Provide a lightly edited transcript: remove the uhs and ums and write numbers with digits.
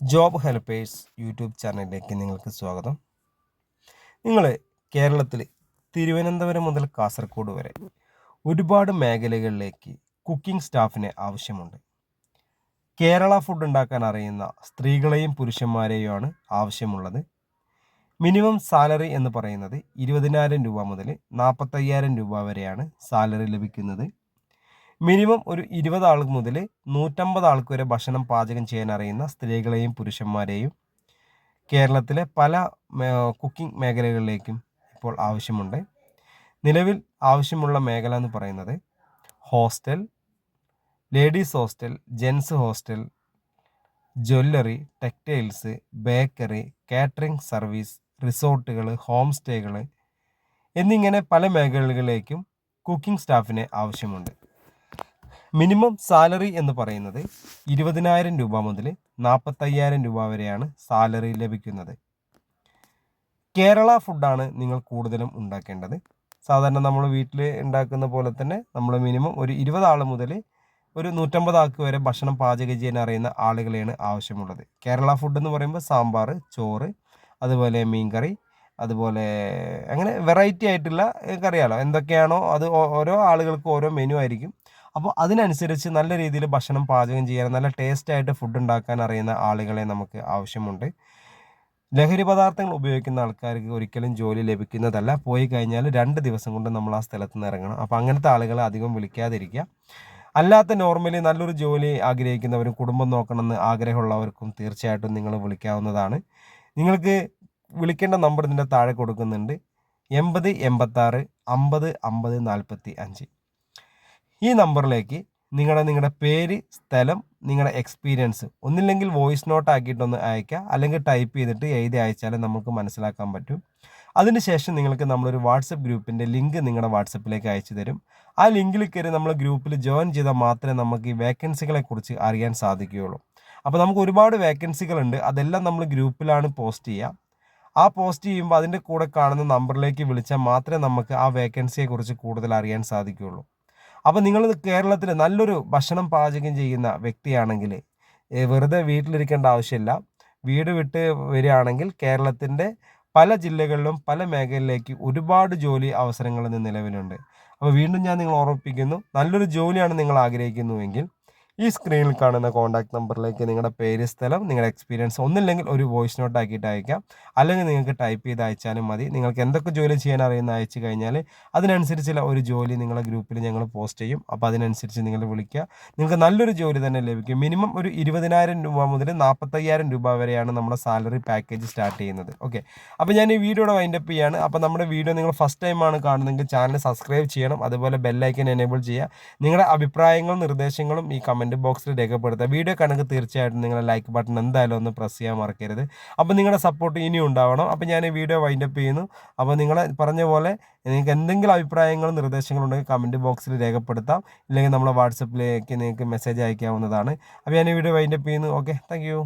Job helpers YouTube ചാനലിലേക്ക് നിങ്ങൾക്ക് സ്വാഗതം. നിങ്ങൾ കേരളത്തിൽ തിരുവനന്തപുരം മുതൽ കാസർഗോഡ് വരെ ഒരുപാട് മേഖലകളിലേക്ക് കുക്കിംഗ് സ്റ്റാഫിനെ ആവശ്യമുണ്ട്. കേരള ഫുഡ് ഉണ്ടാക്കാൻ അറിയുന്ന സ്ത്രീകളെയും പുരുഷന്മാരെയുമാണ് ആവശ്യമുള്ളത്. മിനിമം സാലറി എന്ന് പറയുന്നത് 20,000 രൂപ മുതൽ 45,000 രൂപ വരെയാണ് സാലറി ലഭിക്കുന്നത്. മിനിമം ഒരു 20 ആൾ മുതൽ 150 ആൾക്ക് വരെ ഭക്ഷണം പാചകം ചെയ്യാൻ അറിയുന്ന സ്ത്രീകളെയും പുരുഷന്മാരെയും കേരളത്തിലെ പല കുക്കിംഗ് മേഖലകളിലേക്കും ഇപ്പോൾ ആവശ്യമുണ്ട്. നിലവിൽ ആവശ്യമുള്ള മേഖല എന്ന് പറയുന്നത് hostel, ladies hostel, gents hostel, jewellery, textiles, bakery, catering service, റിസോർട്ടുകൾ, ഹോം സ്റ്റേകൾ എന്നിങ്ങനെ പല മേഖലകളിലേക്കും കുക്കിംഗ് സ്റ്റാഫിനെ ആവശ്യമുണ്ട്. മിനിമം സാലറി എന്ന് പറയുന്നത് 20,000 രൂപ മുതൽ 45,000 രൂപ വരെയാണ് സാലറി ലഭിക്കുന്നത്. കേരള ഫുഡാണ് നിങ്ങൾ കൂടുതലും ഉണ്ടാക്കേണ്ടത്. സാധാരണ നമ്മൾ വീട്ടിൽ ഉണ്ടാക്കുന്ന പോലെ തന്നെ നമ്മൾ മിനിമം ഒരു 20 ആൾ മുതൽ ഒരു 150 ആൾക്ക് വരെ ഭക്ഷണം പാചകം ചെയ്യാൻ അറിയുന്ന ആളുകളെയാണ് ആവശ്യമുള്ളത്. കേരള ഫുഡ് എന്ന് പറയുമ്പോൾ സാമ്പാർ, ചോറ്, അതുപോലെ മീൻകറി, അതുപോലെ അങ്ങനെ വെറൈറ്റി ആയിട്ടുള്ള അറിയാലോ എന്തൊക്കെയാണോ അത് ഓരോ ആളുകൾക്ക് ഓരോ മെനു ആയിരിക്കും. അപ്പോൾ അതിനനുസരിച്ച് നല്ല രീതിയിൽ ഭക്ഷണം പാചകം ചെയ്യാൻ, നല്ല ടേസ്റ്റായിട്ട് ഫുഡ് ഉണ്ടാക്കാൻ അറിയുന്ന ആളുകളെ നമുക്ക് ആവശ്യമുണ്ട്. ലഹരി പദാർത്ഥങ്ങൾ ഉപയോഗിക്കുന്ന ആൾക്കാർക്ക് ഒരിക്കലും ജോലി ലഭിക്കുന്നതല്ല. പോയി കഴിഞ്ഞാൽ 2 ദിവസം കൊണ്ട് നമ്മൾ ആ സ്ഥലത്ത് നിന്ന് ഇറങ്ങണം. അപ്പോൾ അങ്ങനത്തെ ആളുകളെ അധികം വിളിക്കാതിരിക്കുക. അല്ലാത്ത നോർമലി നല്ലൊരു ജോലി ആഗ്രഹിക്കുന്നവരും കുടുംബം നോക്കണമെന്ന് ആഗ്രഹമുള്ളവർക്കും തീർച്ചയായിട്ടും നിങ്ങൾ വിളിക്കാവുന്നതാണ്. നിങ്ങൾക്ക് വിളിക്കേണ്ട നമ്പർ ഇതിൻ്റെ താഴെ കൊടുക്കുന്നുണ്ട്: 80 86 50 50 45. ഈ നമ്പറിലേക്ക് നിങ്ങളുടെ പേര്, സ്ഥലം, നിങ്ങളുടെ എക്സ്പീരിയൻസ് ഒന്നില്ലെങ്കിൽ വോയിസ് നോട്ട് ആക്കിയിട്ടൊന്ന് അയക്കുക, അല്ലെങ്കിൽ ടൈപ്പ് ചെയ്തിട്ട് എഴുതി അയച്ചാലും നമുക്ക് മനസ്സിലാക്കാൻ പറ്റും. അതിനുശേഷം നിങ്ങൾക്ക് നമ്മളൊരു വാട്സപ്പ് ഗ്രൂപ്പിൻ്റെ ലിങ്ക് നിങ്ങളുടെ വാട്സപ്പിലേക്ക് അയച്ചു തരും. ആ ലിങ്കിൽ കയറി നമ്മൾ ഗ്രൂപ്പിൽ ജോയിൻ ചെയ്താൽ മാത്രമേ നമുക്ക് ഈ വേക്കൻസികളെ കുറിച്ച് അറിയാൻ സാധിക്കുകയുള്ളൂ. അപ്പോൾ നമുക്ക് ഒരുപാട് വേക്കൻസികളുണ്ട്. അതെല്ലാം നമ്മൾ ഗ്രൂപ്പിലാണ് പോസ്റ്റ് ചെയ്യുക. ആ പോസ്റ്റ് ചെയ്യുമ്പോൾ അതിൻ്റെ കൂടെ കാണുന്ന നമ്പറിലേക്ക് വിളിച്ചാൽ മാത്രമേ നമുക്ക് ആ വേക്കൻസിയെക്കുറിച്ച് കൂടുതൽ അറിയാൻ സാധിക്കുകയുള്ളൂ. അപ്പോൾ നിങ്ങൾ കേരളത്തിൽ നല്ലൊരു ഭക്ഷണം പാചകം ചെയ്യുന്ന വ്യക്തിയാണെങ്കിൽ വെറുതെ വീട്ടിലിരിക്കേണ്ട ആവശ്യമില്ല. വീട് വിട്ട് വരികയാണെങ്കിൽ കേരളത്തിൻ്റെ പല ജില്ലകളിലും പല മേഖലയിലേക്ക് ഒരുപാട് ജോലി അവസരങ്ങൾ ഇന്ന് നിലവിലുണ്ട്. അപ്പോൾ വീണ്ടും ഞാൻ നിങ്ങൾ ഓർമ്മിപ്പിക്കുന്നു, നല്ലൊരു ജോലിയാണ് നിങ്ങൾ ആഗ്രഹിക്കുന്നുവെങ്കിൽ ഈ സ്ക്രീനിൽ കാണുന്ന കോൺടാക്ട് നമ്പറിലേക്ക് നിങ്ങളുടെ പേര്, സ്ഥലം, നിങ്ങളുടെ എക്സ്പീരിയൻസ് ഒന്നില്ലെങ്കിൽ ഒരു വോയിസ് നോട്ട് ആക്കിയിട്ട് അയക്കാം, അല്ലെങ്കിൽ നിങ്ങൾക്ക് ടൈപ്പ് ചെയ്ത് അയച്ചാലും മതി. നിങ്ങൾക്ക് എന്തൊക്കെ ജോലി ചെയ്യാൻ അറിയുന്ന അയച്ചു കഴിഞ്ഞാൽ അതിനനുസരിച്ചുള്ള ഒരു ജോലി നിങ്ങളുടെ ഗ്രൂപ്പിൽ ഞങ്ങൾ പോസ്റ്റ് ചെയ്യും. അപ്പോൾ അതിനനുസരിച്ച് നിങ്ങൾ വിളിക്കുക. നിങ്ങൾക്ക് നല്ലൊരു ജോലി തന്നെ ലഭിക്കും. മിനിമം ഒരു 20,000 രൂപ മുതൽ 45,000 രൂപ വരെയാണ് നമ്മുടെ സാലറി പാക്കേജ് സ്റ്റാർട്ട് ചെയ്യുന്നത്. ഓക്കെ, അപ്പോൾ ഞാൻ ഈ വീഡിയോയുടെ വൈൻഡപ്പ് ചെയ്യാണ്. അപ്പോൾ നമ്മുടെ വീഡിയോ നിങ്ങൾ ഫസ്റ്റ് ടൈമാണ് കാണുന്നതെങ്കിൽ ചാനൽ സബ്സ്ക്രൈബ് ചെയ്യണം, അതുപോലെ ബെല്ലൈക്കൻ എനേബിൾ ചെയ്യുക. നിങ്ങളുടെ അഭിപ്രായങ്ങളും നിർദ്ദേശങ്ങളും ഈ കമൻറ്റ് ബോക്സിൽ രേഖപ്പെടുത്തുക. വീഡിയോ കണക്ക് തീർച്ചയായിട്ടും നിങ്ങളുടെ ലൈക്ക് ബട്ടൺ എന്തായാലും ഒന്ന് പ്രസ് ചെയ്യാൻ മറക്കരുത്. അപ്പോൾ നിങ്ങളുടെ സപ്പോർട്ട് ഇനിയും ഉണ്ടാവണം. അപ്പോൾ ഞാൻ ഈ വീഡിയോ വൈൻഡപ്പ് ചെയ്യുന്നു. അപ്പോൾ നിങ്ങൾ പറഞ്ഞ പോലെ നിങ്ങൾക്ക് എന്തെങ്കിലും അഭിപ്രായങ്ങളും നിർദ്ദേശങ്ങളും ഉണ്ടെങ്കിൽ കമൻറ്റ് ബോക്സിൽ രേഖപ്പെടുത്താം, ഇല്ലെങ്കിൽ നമ്മളെ വാട്സപ്പിലേക്ക് നിങ്ങൾക്ക് മെസ്സേജ് അയക്കാവുന്നതാണ്. അപ്പോൾ ഞാൻ ഈ വീഡിയോ വൈൻഡപ്പ് ചെയ്യുന്നു. Okay, thank you.